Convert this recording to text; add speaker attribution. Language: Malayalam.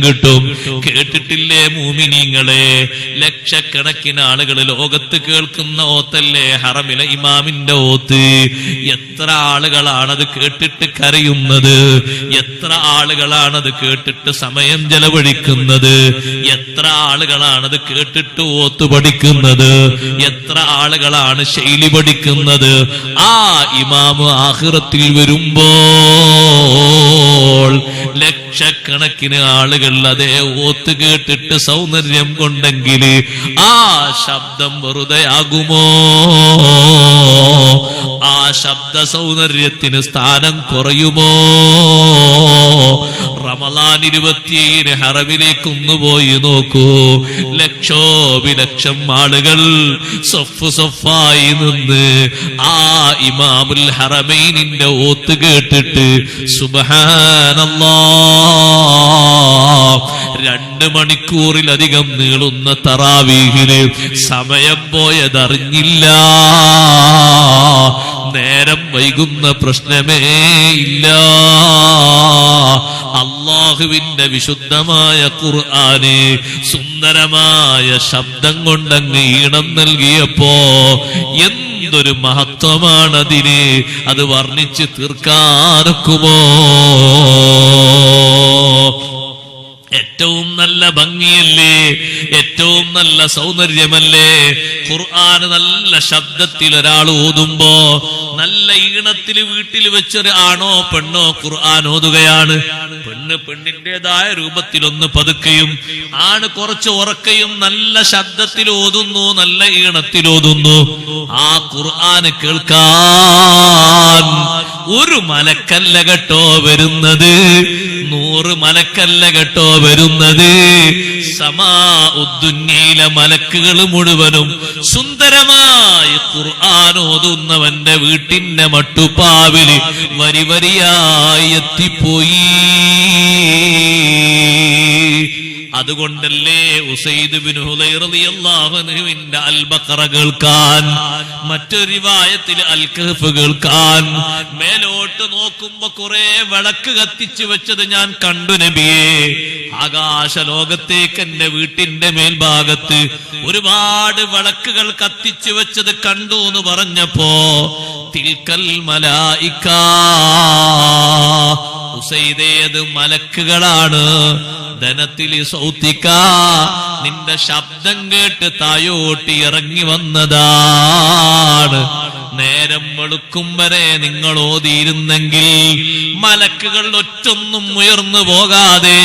Speaker 1: കിട്ടും. കേട്ടിട്ടില്ലേ മൂമിനീങ്ങളെ, ലക്ഷക്കണക്കിന് ആളുകൾ ലോകത്ത് കേൾക്കുന്ന ഓത്തല്ലേ ഹറമിലെ ഇമാമിന്റെ ഓത്ത്. എത്ര ആളുകളാണത് കേട്ടിട്ട് കരയുന്നത്, എത്ര ആളുകളാണത് കേട്ടിട്ട് സമയം ചെലവഴിക്കുന്നത്, എത്ര ആളുകളാണത് കേട്ടിട്ട് ഓത്ത് പഠിക്കുന്നത്, എത്ര ആളുകളാണ് ശൈലി പഠിക്കുന്നത്. ആ ഇമാമ് ആഖിറത്തിൽ വരുമ്പോൾ ലക്ഷക്കണക്കിന് ആളുകൾ അതേ ഓത്ത് കേട്ടിട്ട് സൗന്ദര്യം കൊണ്ടെങ്കിൽ ആ ശബ്ദം വെറുതെയാകുമോ? ആ ശബ്ദ സൗന്ദര്യത്തിന് സ്ഥാനം കുറയുമോ? റമളാൻ 27 ഹറമിലേക്ക് പോയി നോക്കൂ. ലക്ഷോപിലക്ഷം ആളുകൾ സൊഫായി നിന്ന് ആ ഇമാമുൽ ഹറമൈനിന്റെ ഓത്ത് കേട്ടിട്ട് സുബ്ഹാനല്ലാഹ് 2 മണിക്കൂറിലധികം നീളുന്ന തറാവീഹിന് സമയം പോയതറിഞ്ഞില്ല. നേരം വൈകുന്ന പ്രശ്നമേ ഇല്ല. അല്ലാഹുവിന്റെ വിശുദ്ധമായ ഖുർആന് സുന്ദരമായ ശബ്ദം കൊണ്ടങ്ങ് ഈണം നൽകിയപ്പോ എന്തൊരു മഹത്വമാണതിന്, അത് വർണ്ണിച്ച് തീർക്കാനൊക്കുമോ? ഏറ്റവും നല്ല ഭംഗിയല്ലേ, ഏറ്റവും നല്ല സൗന്ദര്യമല്ലേ ഖുർആൻ. നല്ല ശബ്ദത്തിൽ ഒരാൾ ഓതുമ്പോ, നല്ല ഈണത്തിൽ വീട്ടിൽ വെച്ചൊരു ആണോ പെണ്ണോ ഖുർആൻ ഓതുകയാണ്. പെണ്ണ് പെണ്ണിന്റേതായ രൂപത്തിലൊന്ന് പതുക്കെയും, ആണ് കുറച്ച് ഉറക്കയും നല്ല ശബ്ദത്തിൽ ഓതുന്നു, നല്ല ഈണത്തിൽ ഓതുന്നു. ആ ഖുർആൻ കേൾക്കാൻ ഒരു മലക്കല്ല കേട്ടോ വരുന്നത്, 100 മലക്കല്ല കേട്ടോ വരുന്നത്. സമാഉദ്ദുന്യയിലെ മലക്കുകൾ മുഴുവനും സുന്ദരമായി ഖുർആൻ ഓതുന്നവന്റെ വീട്ടിന്റെ മട്ടുപ്പാവില് വരി വരിയായി എത്തിപ്പോയി. അതുകൊണ്ടല്ലേ ഉസൈദ് ബിൻ ഹുദൈർ റളിയല്ലാഹു അൻഹുവിന്റെ അൽ ബഖറ കേൾക്കാൻ, മറ്റൊരു റിവായത്തിൽ അൽ കഹ്ഫ് കേൾക്കാൻ, മേലോട്ട് നോക്കുമ്പോ കുറെ വിളക്ക് കത്തിച്ചു വെച്ചത് ഞാൻ കണ്ടു നബിയേ. ആകാശ ലോകത്തേക്ക് എന്റെ വീട്ടിന്റെ മേൽഭാഗത്ത് ഒരുപാട് വിളക്കുകൾ കത്തിച്ചു വെച്ചത് കണ്ടു എന്ന് പറഞ്ഞപ്പോ തിൽക്കൽ മലായിക, ഉസൈദേത് മലക്കുകളാണ്. ധനത്തിൽ സൗത്തിക്ക, നിന്റെ ശബ്ദം കേട്ട് തായോട്ടി ഇറങ്ങി വന്നതാണ്. നേരം വെളുക്കും വരെ നിങ്ങൾ ഓതിയിരുന്നെങ്കിൽ മലക്കുകൾ ഒറ്റൊന്നും ഉയർന്നു പോകാതെ